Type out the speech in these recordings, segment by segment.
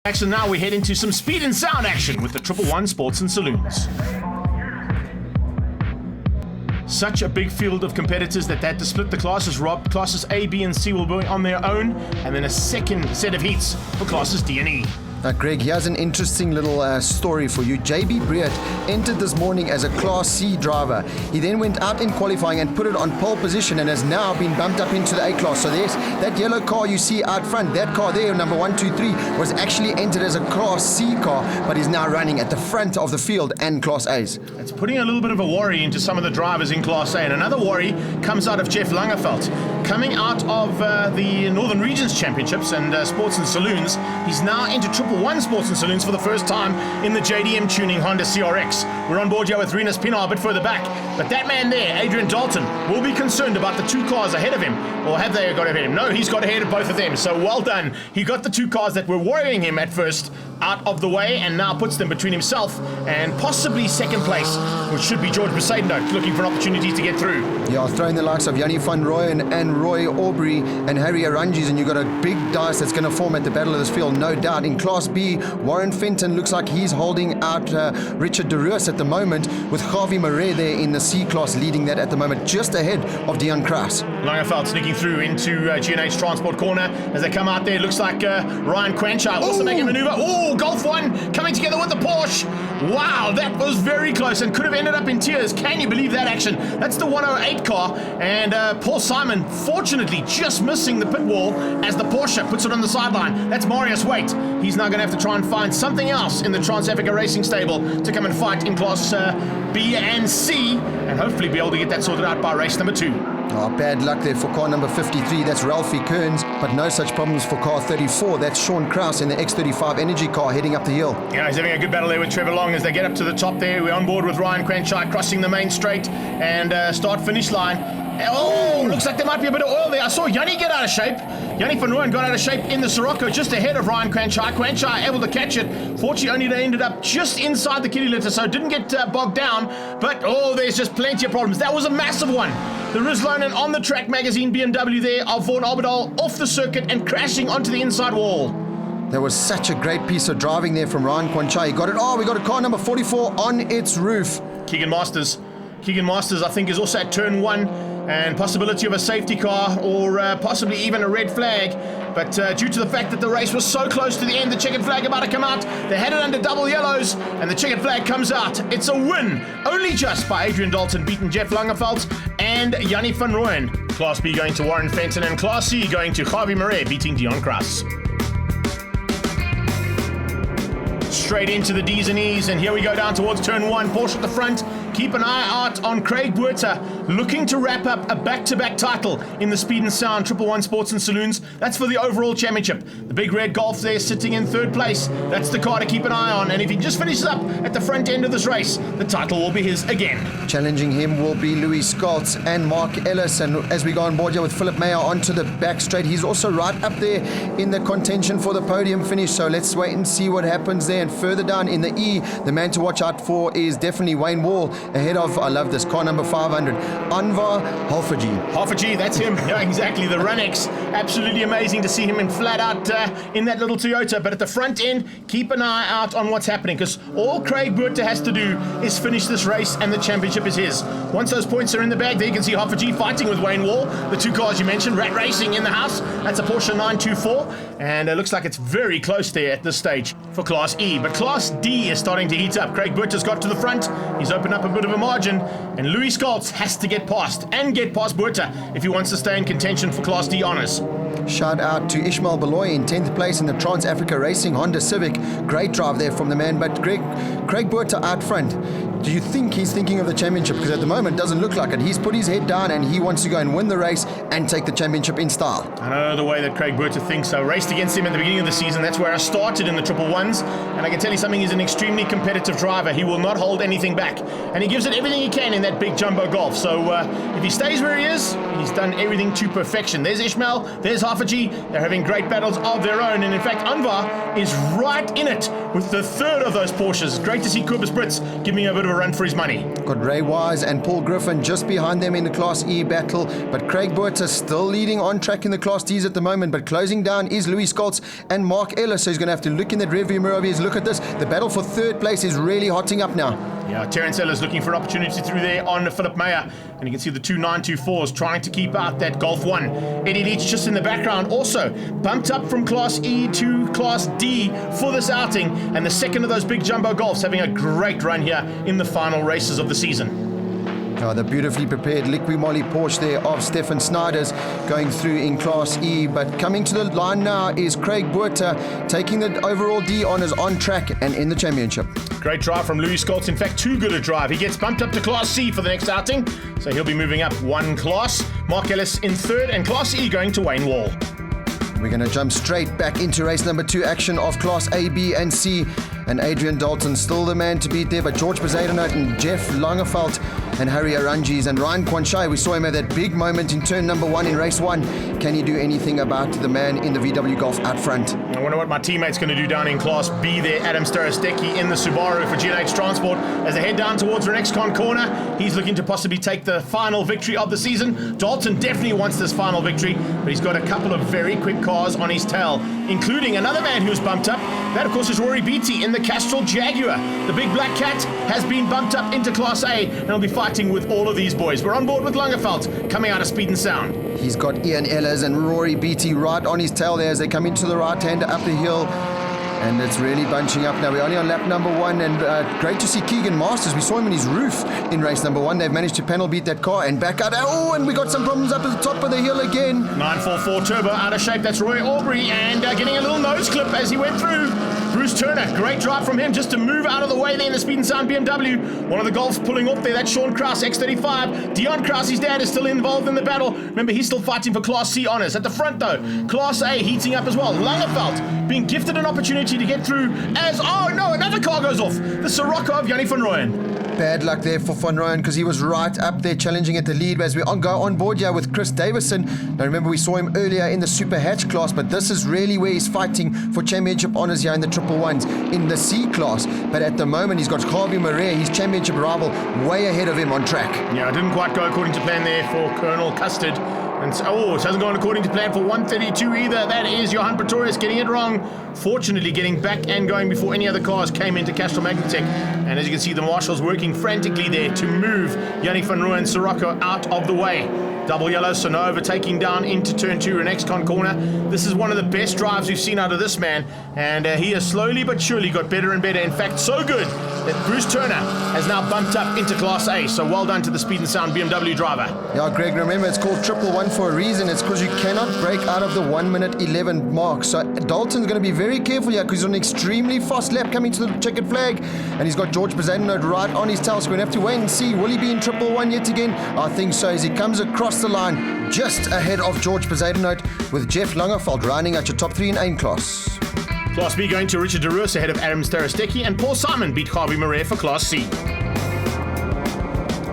Action now, we head into some speed and sound action with the 111 Sports and Saloons. Such a big field of competitors that they had to split the classes, Rob. Classes A, B, and C will be on their own, and then a second set of heats for classes D and E. Greg, here's an interesting little story for you. JB Breert entered this morning as a Class C driver. He then went out in qualifying and put it on pole position and has now been bumped up into the A class. So there's that yellow car you see out front. That car there, number 123, was actually entered as a Class C car, but is now running at the front of the field and Class A's. It's putting a little bit of a worry into some of the drivers in Class A. And another worry comes out of Jeff Langeveldt. Coming out of the Northern Regions Championships and Sports and Saloons, he's now into 111 Sports and Saloons for the first time in the JDM tuning Honda CRX. We're on board here with Rinus Pienaar a bit further back. But that man there, Adrian Dalton, will be concerned about the two cars ahead of him. Or have they got ahead of him? No, he's got ahead of both of them. So well done. He got the two cars that were worrying him at first out of the way and now puts them between himself and possibly second place, which should be George Besaidnout looking for an opportunity to get through. Yeah, throwing the likes of Yanni van Rooyen and Roy Aubrey and Harry Arangis, and you've got a big dice that's going to form at the battle of this field, no doubt. In Class B, Warren Fenton looks like he's holding out Richard de Roos at the moment, with Javi Marais there in the C class leading that at the moment, just ahead of Dion Kraus. Langeveldt sneaking through into G&H Transport Corner. As they come out there, it looks like Ryan Quan-Chai also making a maneuver. Oh, Golf 1 coming together with the Porsche. Wow, that was very close and could have ended up in tears. Can you believe that action? That's the 108 car, and Paul Simon fortunately just missing the pit wall as the Porsche puts it on the sideline. That's Marius Waite. He's now going to have to try and find something else in the Trans-Africa Racing stable to come and fight in Class B and C, and hopefully be able to get that sorted out by race number 2. Oh, bad luck there for car number 53. That's Ralphie Kearns, but no such problems for car 34. That's Sean Kraus in the X35 Energy car heading up the hill. Yeah, he's having a good battle there with Trevor Long as they get up to the top there. We're on board with Ryan Quan-Chai crossing the main straight and start-finish line. Oh, looks like there might be a bit of oil there. I saw Yanni get out of shape. Yanni van Rooyen got out of shape in the Sirocco just ahead of Ryan Quan-Chai. Quan-Chai able to catch it. Fortunately, only they ended up just inside the kitty litter, so it didn't get bogged down. But, there's just plenty of problems. That was a massive one. The Rizlonen on the track magazine BMW there of Vaughan Albedal off the circuit and crashing onto the inside wall. There was such a great piece of driving there from Ryan Quan-Chai. He got it. We got a car number 44 on its roof. Keegan Masters, I think, is also at turn 1. And possibility of a safety car or possibly even a red flag. But due to the fact that the race was so close to the end, the checkered flag about to come out. They had it under double yellows, and the checkered flag comes out. It's a win, only just by Adrian Dalton, beating Jeff Langeveldt and Yanni van Rooyen. Class B going to Warren Fenton, and Class C going to Javi Marais, beating Dion Kraus. Straight into the D's and E's, and here we go down towards turn 1. Porsche at the front. Keep an eye out on Craig Botha, looking to wrap up a back-to-back title in the Speed and Sound 111 Sports and Saloons. That's for the overall championship. The big red Golf there sitting in third place. That's the car to keep an eye on, and if he just finishes up at the front end of this race, the title will be his again. Challenging him will be Louis Scalz and Mark Ellis, and as we go on board here with Phillip Meyer onto the back straight, he's also right up there in the contention for the podium finish, so let's wait and see what happens there. And further down in the E, the man to watch out for is definitely Wayne Wall, ahead of, I love this, car number 500, Anwar Halfaji, that's him. Yeah, exactly. The Runex, absolutely amazing to see him in flat out in that little Toyota. But at the front end, keep an eye out on what's happening, because all Craig Botha has to do is finish this race and the championship is his. Once those points are in the bag, there you can see Halfaji fighting with Wayne Wall. The two cars you mentioned, Rat Racing in the house. That's a Porsche 924, and it looks like it's very close there at this stage for Class E. But Class D is starting to heat up. Craig Botha's got to the front. He's opened up a bit of a margin, and Louis Scalz has to get past Botha if he wants to stay in contention for Class D honours. Shout out to Ishmael Beloy in 10th place in the Trans-Africa Racing Honda Civic. Great drive there from the man, but Craig Botha out front. Do you think he's thinking of the championship? Because at the moment, it doesn't look like it. He's put his head down and he wants to go and win the race and take the championship in style. I know the way that Craig Botha thinks. I raced against him at the beginning of the season. That's where I started in the 111s. And I can tell you something, he's an extremely competitive driver. He will not hold anything back. And he gives it everything he can in that big jumbo Golf. So if he stays where he is, he's done everything to perfection. There's Ishmael, there's Halfaji. They're having great battles of their own. And in fact, Anwar is right in it with the third of those Porsches. Great to see Kobus Brits giving a bit of of a run for his money. Got Ray Wise and Paul Griffin just behind them in the Class E battle, but Craig Botha still leading on track in the Class Ds at the moment, but closing down is Louis Scholz and Mark Ellis, so he's going to have to look in that rearview mirror of his. Look at this, the battle for third place is really hotting up now. Yeah, Terence Ellis looking for an opportunity through there on Phillip Meyer, and you can see the two 924s trying to keep out that Golf 1. Eddie Leach just in the background, also bumped up from Class E to Class D for this outing, and the second of those big jumbo Golfs having a great run here in the final races of the season. The beautifully prepared Liqui Moly Porsche there of Stefan Snyder's going through in Class E, but coming to the line now is Craig Botha, taking the overall D honours on track and in the championship. Great drive from Louis Scholz, in fact too good a drive. He gets bumped up to Class C for the next outing, so he'll be moving up one class. Mark Ellis in third, and Class E going to Wayne Wall. We're going to jump straight back into race number 2 action of Class A, B and C. And Adrian Dalton still the man to beat there, but George Bezuidenhout and Jeff Langeveldt and Harry Arunjis and Ryan Quan-Chai, we saw him at that big moment in turn number 1 in race 1. Can he do anything about the man in the VW Golf out front? I wonder what my teammate's going to do down in Class B there. Adam Starostecki in the Subaru for G&H Transport as they head down towards the next corner. He's looking to possibly take the final victory of the season. Dalton definitely wants this final victory, but he's got a couple of very quick cars on his tail, including another man who's bumped up. That, of course, is Rory Beattie in the Castrol Jaguar. The big black cat has been bumped up into Class A and will be fighting with all of these boys. We're on board with Langeveldt coming out of Speed and Sound. He's got Ian Ehlers and Rory Beattie right on his tail there as they come into the right-hander up the hill. And it's really bunching up now. We're only on lap number 1, and great to see Keegan Masters. We saw him in his roof in race number 1. They've managed to panel beat that car and back out. Oh, and we got some problems up at the top of the hill again. 944 Turbo out of shape. That's Roy Aubrey, and getting a little nose clip as he went through. Bruce Turner, great drive from him just to move out of the way there in the Speed and Sound BMW. One of the Golfs pulling off there, that's Sean Krause, X35. Dion Krause, his dad, is still involved in the battle. Remember, he's still fighting for Class C honours. At the front, though, Class A heating up as well. Langeveldt being gifted an opportunity to get through as, oh no, another car goes off. The Sirocco of Yanni van Rooyen. Bad luck there for Van Rooyen because he was right up there challenging at the lead as we go on board here with Chris Davison. Now remember, we saw him earlier in the Super Hatch class, but this is really where he's fighting for championship honours here in the Triple Ones in the C class. But at the moment, he's got Harvey Marais, his championship rival, way ahead of him on track. Yeah, it didn't quite go according to plan there for Colonel Custard. And so, it hasn't gone according to plan for 132 either. That is Johan Pretorius getting it wrong. Fortunately, getting back and going before any other cars came into Castrol Magnetech. And as you can see, the marshals working frantically there to move Yannick van Rooyen Sirocco out of the way. Double yellow, so no overtaking down into turn 2, Renexcon corner. This is one of the best drives we've seen out of this man, and he has slowly but surely got better and better. In fact, so good that Bruce Turner has now bumped up into Class A. So well done to the Speed and Sound BMW driver. Yeah, Greg, remember it's called Triple One for a reason. It's because you cannot break out of the 1 minute 11 mark. So Dalton's going to be very careful here because he's on an extremely fast lap coming to the checkered flag, and he's got George Bezuidenhout right on his tail. So we're going to have to wait and see. Will he be in Triple One yet again? I think so, as he comes across the line just ahead of George Bezuidenhout with Jeff Langeveldt rounding out your top 3 in AIM class. Class B going to Richard de Roos ahead of Adam Starostecki, and Paul Simon beat Harvey Marais for Class C.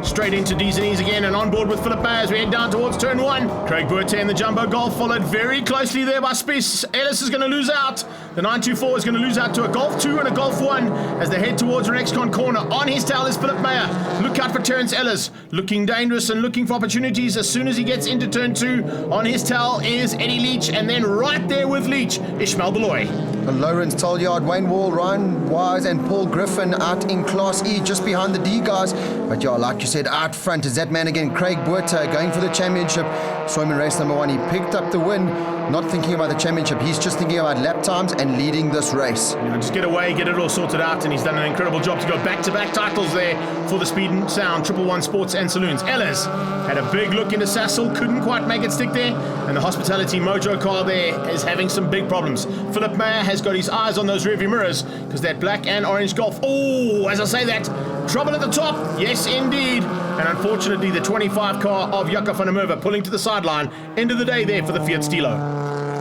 Straight into D's and E's again, and on board with Phillip Meyer as we head down towards turn 1. Craig Botha in the Jumbo Golf followed very closely there by Spies. Ellis is going to lose out. The 924 is going to lose out to a Golf 2 and a Golf 1 as they head towards Renexcon corner. On his tail is Phillip Meyer. Look out for Terence Ellis, looking dangerous and looking for opportunities as soon as he gets into turn 2. On his tail is Eddie Leach, and then right there with Leach, Ishmael Beloy. Lawrence Tolyard, Wayne Wall, Ryan Wise and Paul Griffin out in Class E just behind the D guys. But yeah, like you said, out front is that man again, Craig Botha, going for the championship. Saw him in race number 1. He picked up the win, not thinking about the championship. He's just thinking about lap times and leading this race. Yeah, just get away, get it all sorted out, and he's done an incredible job to go back-to-back titles there for the Speed and Sound Triple One Sports and Saloons. Ellis had a big look into Sassel, couldn't quite make it stick there, and the Hospitality Mojo car there is having some big problems. Phillip Meyer has got his eyes on those rearview mirrors because that black and orange Golf, oh, as I say that, trouble at the top, yes indeed. And unfortunately, the 25 car of Jaco van der Merwe pulling to the sideline. End of the day there for the Fiat Stilo.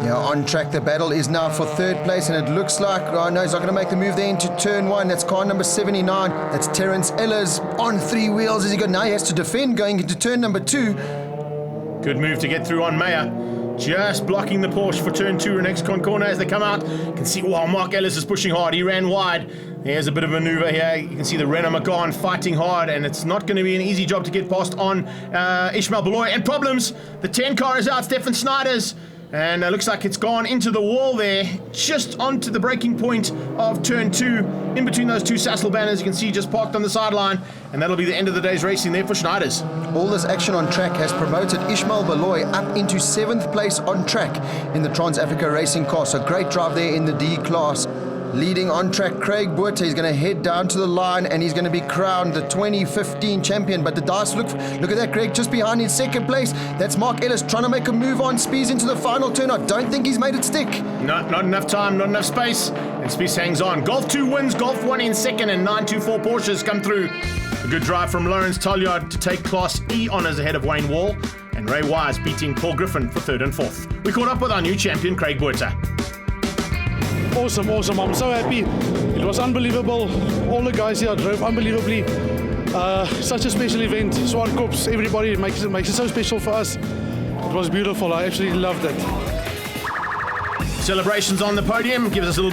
Yeah, on track, the battle is now for third place, and it looks like, oh no, he's not going to make the move there into turn 1. That's car number 79. That's Terence Ellis on 3 wheels. Now he has to defend going into turn number 2. Good move to get through on Meyer. just blocking the Porsche for turn 2 next corner as they come out. You can see, wow, Mark Ellis is pushing hard. He ran wide. There's a bit of a maneuver here. You can see the Renault Megane fighting hard, and it's not going to be an easy job to get past on Ishmael Beloy. And problems. The 10 car is out, Stefan Snyder's. And it looks like it's gone into the wall there, just onto the breaking point of turn 2, in between those two Sassel banners. You can see just parked on the sideline, and that'll be the end of the day's racing there for Schneiders. All this action on track has promoted Ishmael Beloy up into 7th place on track in the Trans-Africa Racing car. So great drive there in the D class. Leading on track, Craig Botha is going to head down to the line, and he's going to be crowned the 2015 champion. But the dice, look at that, Craig, just behind in 2nd place. That's Mark Ellis trying to make a move on Spies into the final turn. I don't think he's made it stick. Not enough time, not enough space, and Spies hangs on. Golf 2 wins, Golf 1 in 2nd, and 924 Porsches come through. A good drive from Lawrence Tolliard to take Class E honours ahead of Wayne Wall, and Ray Wise beating Paul Griffin for 3rd and 4th. We caught up with our new champion, Craig Botha. Awesome. I'm so happy. It was unbelievable. All the guys here drove unbelievably. Such a special event. Swan Corps, everybody makes it so special for us. It was beautiful. I absolutely loved it. Celebrations on the podium gives us a little